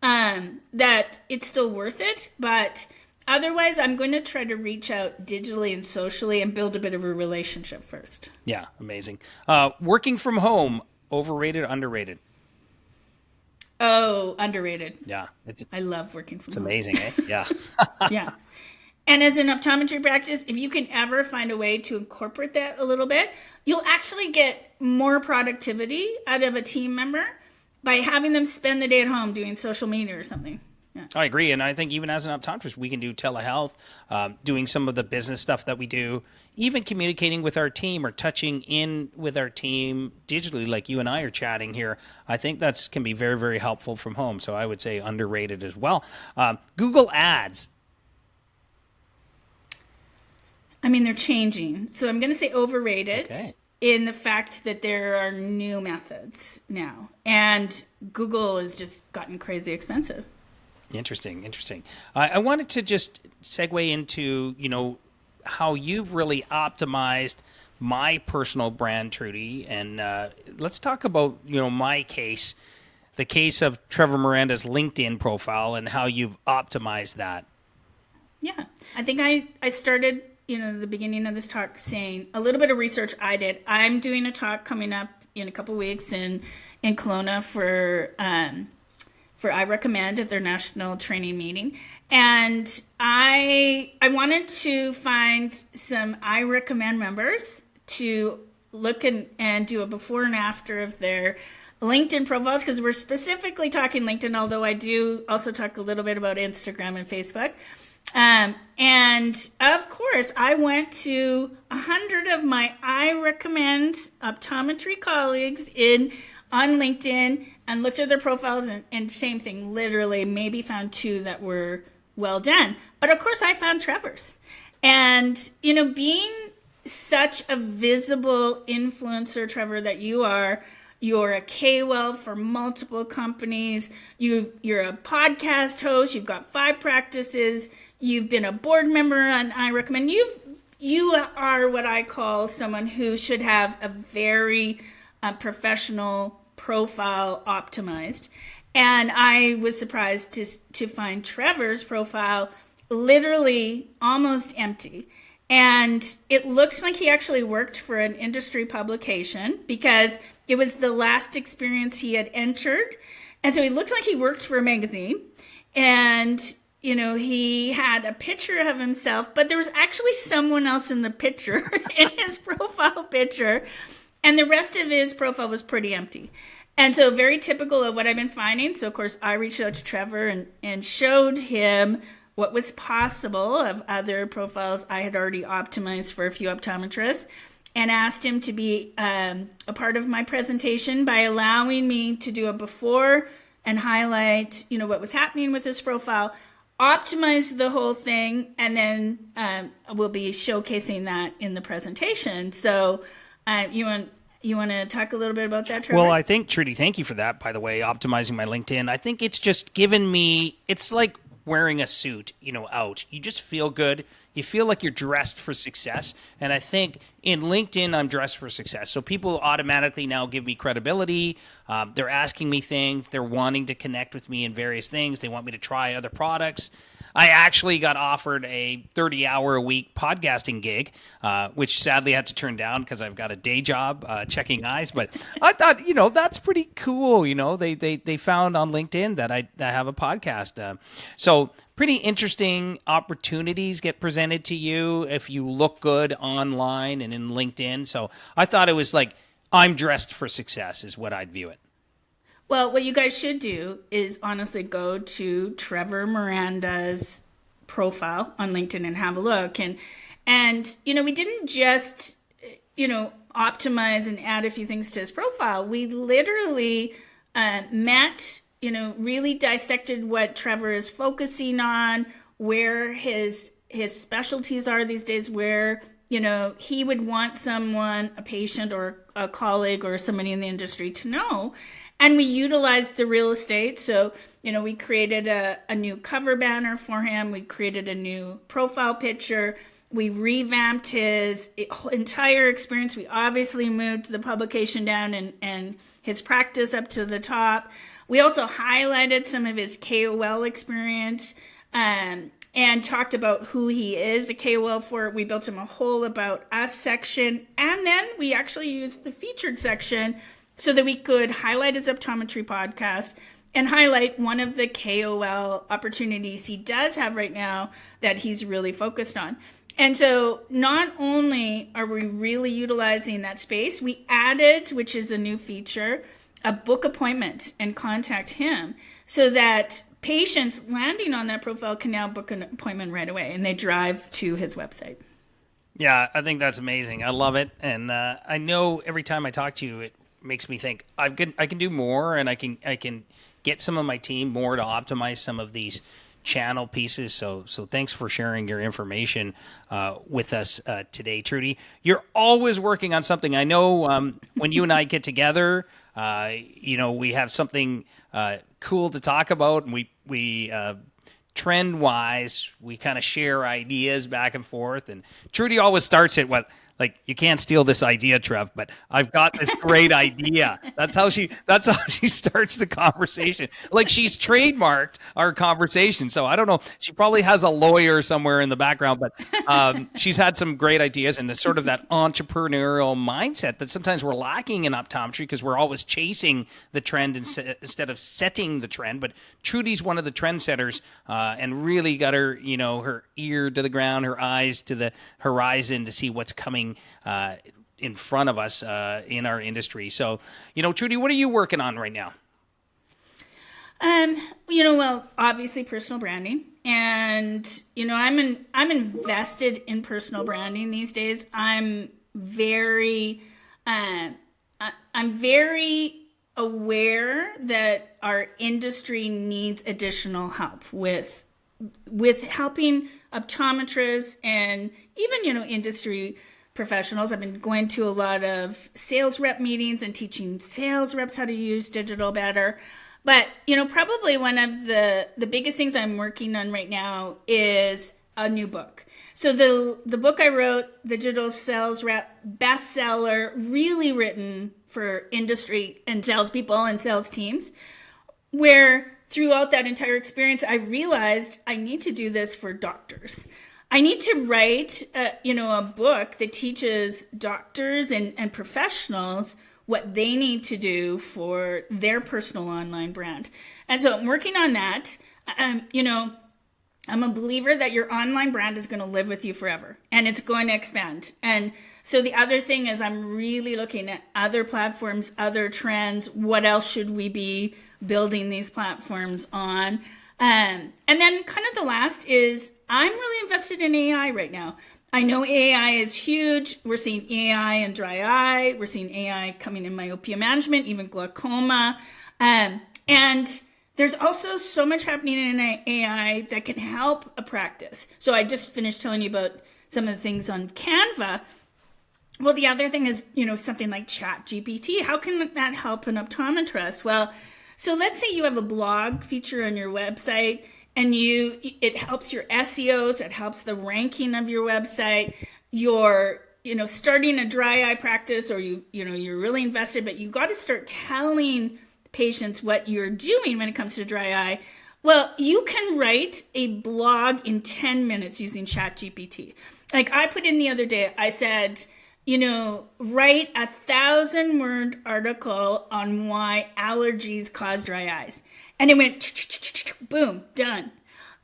that it's still worth it. But otherwise, I'm going to try to reach out digitally and socially and build a bit of a relationship first. Yeah, amazing. Working from home, overrated, underrated? Oh, underrated. Yeah. I love working from It's home. amazing, eh? Yeah. Yeah. And as an optometry practice, if you can ever find a way to incorporate that a little bit, you'll actually get more productivity out of a team member by having them spend the day at home doing social media or something. Yeah. I agree. And I think even as an optometrist, we can do telehealth, doing some of the business stuff that we do, even communicating with our team or touching in with our team digitally, like you and I are chatting here. I think that's can be very, very helpful from home. So I would say underrated as well. Google Ads. I mean, they're changing. So I'm going to say overrated. Okay. In the fact that there are new methods now. And Google has just gotten crazy expensive. Interesting. I wanted to just segue into, how you've really optimized my personal brand, Trudi. And let's talk about, my case, the case of Trevor Miranda's LinkedIn profile and how you've optimized that. Yeah. I think I started, the beginning of this talk saying a little bit of research I did. I'm doing a talk coming up in a couple weeks in Kelowna for I Recommend at their national training meeting. And I wanted to find some I Recommend members to look and do a before and after of their LinkedIn profiles, because we're specifically talking LinkedIn, although I do also talk a little bit about Instagram and Facebook. And of course, I went to 100 of my I Recommend optometry colleagues on LinkedIn and looked at their profiles, and same thing, literally maybe found 2 that were well done. But of course, I found Trevor's. And, being such a visible influencer, Trevor, that you're a KOL for multiple companies, you're a podcast host, you've got 5 practices, you've been a board member on I Recommend. You are what I call someone who should have a very professional profile optimized. And I was surprised to find Trevor's profile literally almost empty. And it looks like he actually worked for an industry publication, because it was the last experience he had entered. And so he looked like he worked for a magazine. And he had a picture of himself, but there was actually someone else in the picture, in his profile picture, and the rest of his profile was pretty empty. And so very typical of what I've been finding. So, of course, I reached out to Trevor and showed him what was possible of other profiles I had already optimized for a few optometrists, and asked him to be a part of my presentation by allowing me to do a before and highlight, what was happening with his profile, optimize the whole thing, and then we'll be showcasing that in the presentation. So you want to talk a little bit about that, Trevor? Well, I think, Trudy, thank you for that, by the way, optimizing my LinkedIn. I think it's just given me, it's like wearing a suit, out. You just feel good. You feel like you're dressed for success. And I think in LinkedIn, I'm dressed for success. So people automatically now give me credibility. They're asking me things. They're wanting to connect with me in various things. They want me to try other products. I actually got offered a 30-hour-a-week podcasting gig, which sadly I had to turn down because I've got a day job checking eyes. But I thought, that's pretty cool. They found on LinkedIn that I have a podcast. So pretty interesting opportunities get presented to you if you look good online and in LinkedIn. So I thought it was like, I'm dressed for success is what I'd view it. Well, what you guys should do is honestly go to Trevor Miranda's profile on LinkedIn and have a look. And we didn't just, optimize and add a few things to his profile, we literally met, really dissected what Trevor is focusing on, where his specialties are these days, where, he would want someone, a patient or a colleague or somebody in the industry to know. And we utilized the real estate. So, we created a new cover banner for him. We created a new profile picture. We revamped his entire experience. We obviously moved the publication down and his practice up to the top. We also highlighted some of his KOL experience and talked about who he is a KOL for. We built him a whole About Us section. And then we actually used the featured section so that we could highlight his optometry podcast and highlight one of the KOL opportunities he does have right now that he's really focused on. And so not only are we really utilizing that space, we added, which is a new feature, a book appointment and contact him so that patients landing on that profile can now book an appointment right away and they drive to his website. Yeah, I think that's amazing. I love it. And I know every time I talk to you, it makes me think I can do more, and I can get some of my team more to optimize some of these channel pieces. So thanks for sharing your information with us today, Trudi. You're always working on something. I know when you and I get together, we have something cool to talk about, and we trend wise, we kind of share ideas back and forth. And Trudi always starts it like, you can't steal this idea, Trev, but I've got this great idea. That's how she starts the conversation. Like, she's trademarked our conversation. So I don't know. She probably has a lawyer somewhere in the background, but she's had some great ideas, and it's sort of that entrepreneurial mindset that sometimes we're lacking in optometry because we're always chasing the trend instead of setting the trend. But Trudi's one of the trendsetters and really got her, her ear to the ground, her eyes to the horizon to see what's coming in front of us in our industry. So, Trudi, what are you working on right now? Well, obviously personal branding, and I'm invested in personal branding these days. I'm very aware that our industry needs additional help with helping optometrists and even industry professionals. I've been going to a lot of sales rep meetings and teaching sales reps how to use digital better. But, probably one of the biggest things I'm working on right now is a new book. So the book I wrote, the Digital Sales Rep bestseller, really written for industry and salespeople and sales teams, where throughout that entire experience, I realized I need to do this for doctors. I need to write, a book that teaches doctors and professionals what they need to do for their personal online brand. And so I'm working on that. I'm a believer that your online brand is going to live with you forever, and it's going to expand. And so the other thing is I'm really looking at other platforms, other trends. What else should we be building these platforms on? And then kind of the last is I'm really invested in AI right now. I know AI is huge. We're seeing AI in dry eye. We're seeing AI coming in myopia management, even glaucoma. And there's also so much happening in AI that can help a practice. So I just finished telling you about some of the things on Canva. Well, the other thing is, something like ChatGPT. How can that help an optometrist? Well, so let's say you have a blog feature on your website, and it helps your SEOs, it helps the ranking of your website. You're, starting a dry eye practice, or you're really invested, but you got to start telling patients what you're doing when it comes to dry eye. Well, you can write a blog in 10 minutes using ChatGPT. Like I put in the other day, I said, write 1,000-word article on why allergies cause dry eyes. And it went, boom, done.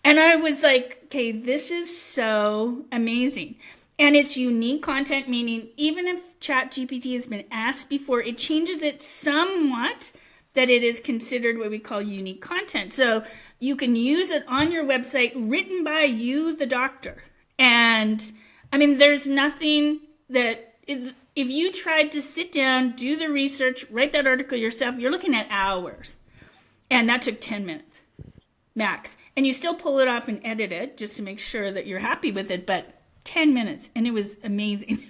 And I was like, okay, this is so amazing. And it's unique content, meaning even if ChatGPT has been asked before, it changes it somewhat that it is considered what we call unique content. So you can use it on your website written by you, the doctor. And I mean, there's nothing that if you tried to sit down, do the research, write that article yourself, you're looking at hours. And that took 10 minutes max. And you still pull it off and edit it just to make sure that you're happy with it, but 10 minutes. And it was amazing.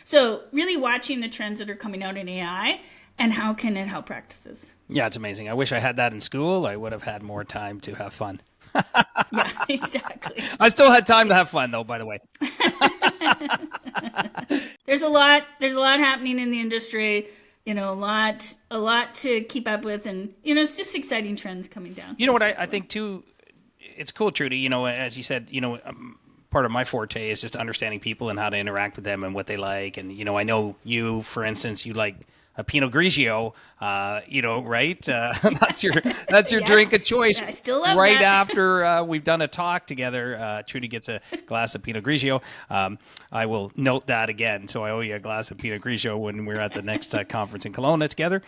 So really watching the trends that are coming out in AI and how can it help practices. Yeah, it's amazing. I wish I had that in school. I would have had more time to have fun. Yeah, exactly. I still had time to have fun, though, by the way. There's a lot happening in the industry, a lot to keep up with, and it's just exciting trends coming down. You know what I think too, it's cool, Trudy, as you said, part of my forte is just understanding people and how to interact with them and what they like. And I know you, for instance, you like a Pinot Grigio, right? That's your drink of choice. Yeah, I still love right that. After we've done a talk together, Trudy gets a glass of Pinot Grigio. I will note that again. So I owe you a glass of Pinot Grigio when we're at the next conference in Kelowna together.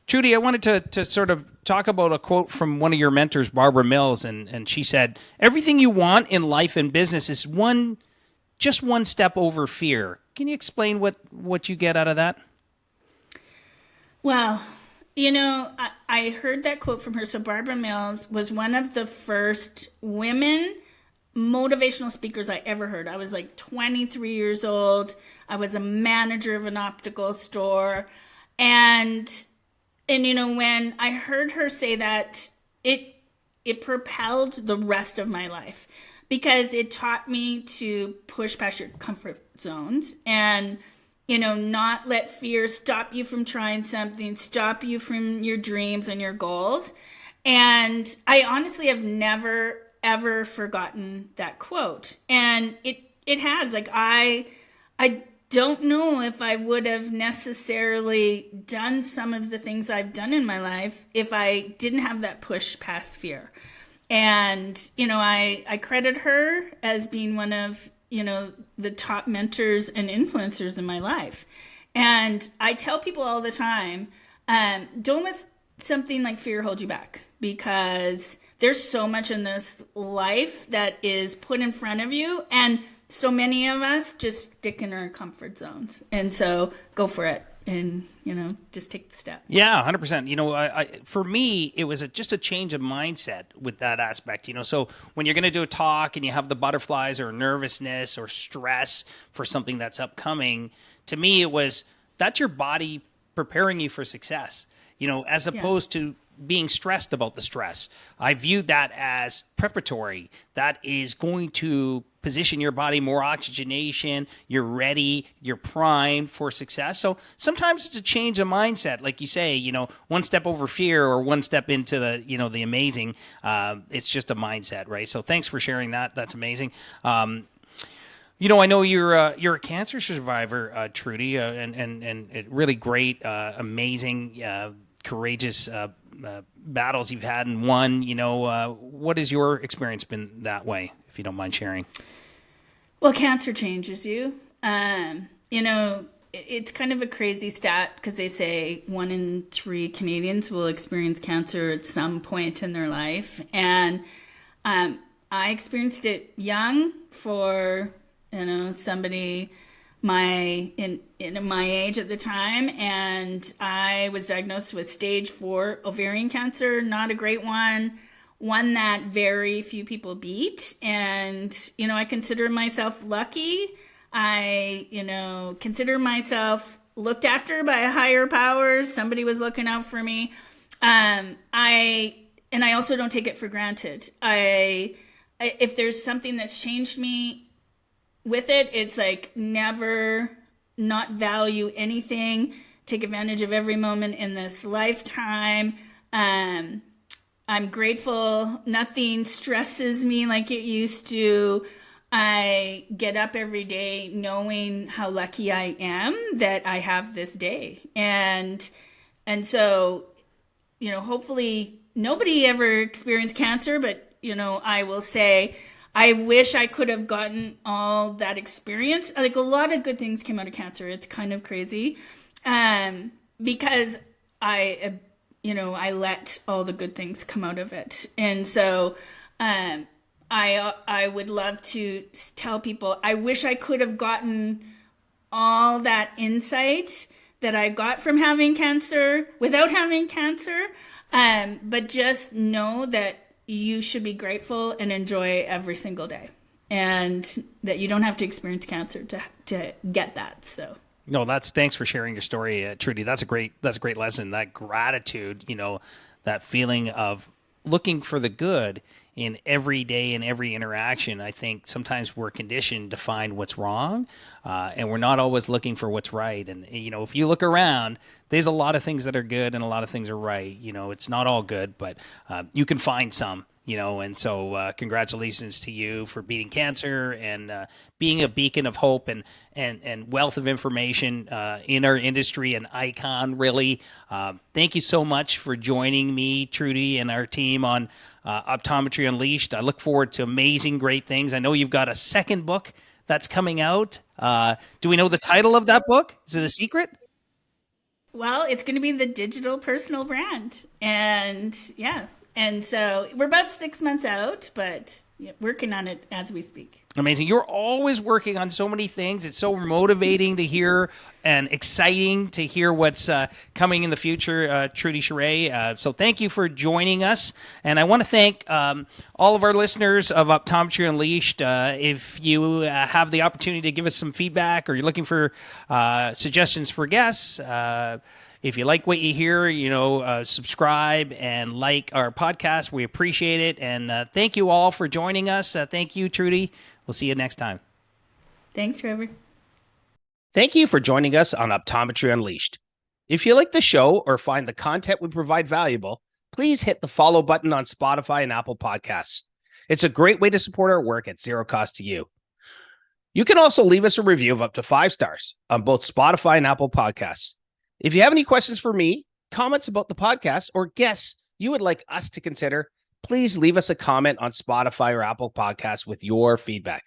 Trudy, I wanted to sort of talk about a quote from one of your mentors, Barbara Mills, and she said, "Everything you want in life and business is just one step over fear." Can you explain what you get out of that? Well, I heard that quote from her. So Barbara Mills was one of the first women motivational speakers I ever heard. I was like 23 years old. I was a manager of an optical store. And when I heard her say that, it propelled the rest of my life because it taught me to push past your comfort zones and not let fear stop you from trying something, stop you from your dreams and your goals. And I honestly have never, ever forgotten that quote. And it has, I don't know if I would have necessarily done some of the things I've done in my life if I didn't have that push past fear. And, I credit her as being one of the top mentors and influencers in my life. And I tell people all the time, don't let something like fear hold you back, because there's so much in this life that is put in front of you. And so many of us just stick in our comfort zones. And so go for it. And, just take the step. Yeah, 100%. For me, it was just a change of mindset with that aspect. So when you're going to do a talk and you have the butterflies or nervousness or stress for something that's upcoming, to me, that's your body preparing you for success, as opposed to being stressed about the stress. I view that as preparatory. That is going to position your body more oxygenation. You're ready. You're primed for success. So sometimes it's a change of mindset. Like you say, one step over fear or one step into the amazing. It's just a mindset, right? So thanks for sharing that. That's amazing. I know you're a cancer survivor, Trudy, and really great, amazing, courageous battles you've had and won. What has your experience been that way, if you don't mind sharing? Well, cancer changes you. It's kind of a crazy stat because they say 1 in 3 Canadians will experience cancer at some point in their life. And I experienced it young for, somebody my age at the time, and I was diagnosed with stage 4 ovarian cancer. Not a great one that very few people beat. And I consider myself lucky. I consider myself looked after by a higher power. Somebody was looking out for me. I also don't take it for granted. If there's something that's changed me with it, it's like never not value anything, take advantage of every moment in this lifetime. I'm grateful. Nothing stresses me like it used to. I get up every day knowing how lucky I am that I have this day. And so, hopefully nobody ever experienced cancer, but, I will say, I wish I could have gotten all that experience. Like, a lot of good things came out of cancer. It's kind of crazy. Because I let all the good things come out of it. And so, I would love to tell people, I wish I could have gotten all that insight that I got from having cancer without having cancer. But just know that you should be grateful and enjoy every single day, and that you don't have to experience cancer to get that. So. No, thanks for sharing your story, Trudy. That's a great lesson. That gratitude, that feeling of looking for the good in every day and every interaction. I think sometimes we're conditioned to find what's wrong, and we're not always looking for what's right. And if you look around, there's a lot of things that are good and a lot of things are right. It's not all good, but you can find some. And so congratulations to you for beating cancer and being a beacon of hope and wealth of information in our industry, an icon, really. Thank you so much for joining me, Trudy, and our team on Optometry Unleashed. I look forward to amazing, great things. I know you've got a second book that's coming out. Do we know the title of that book? Is it a secret? Well, it's going to be the digital personal brand. And yeah. And so we're about 6 months out, but working on it as we speak. Amazing. You're always working on so many things. It's so motivating to hear and exciting to hear what's coming in the future, Trudi Charest. So thank you for joining us. And I want to thank all of our listeners of Optometry Unleashed. If you have the opportunity to give us some feedback or you're looking for suggestions for guests, if you like what you hear, subscribe and like our podcast. We appreciate it. And thank you all for joining us. Thank you, Trudy. We'll see you next time. Thanks, Trevor. Thank you for joining us on Optometry Unleashed. If you like the show or find the content we provide valuable, please hit the follow button on Spotify and Apple Podcasts. It's a great way to support our work at zero cost to you. You can also leave us a review of up to 5 stars on both Spotify and Apple Podcasts. If you have any questions for me, comments about the podcast, or guests you would like us to consider, please leave us a comment on Spotify or Apple Podcasts with your feedback.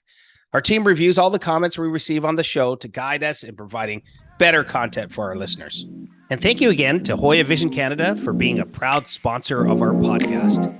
Our team reviews all the comments we receive on the show to guide us in providing better content for our listeners. And thank you again to Hoya Vision Canada for being a proud sponsor of our podcast.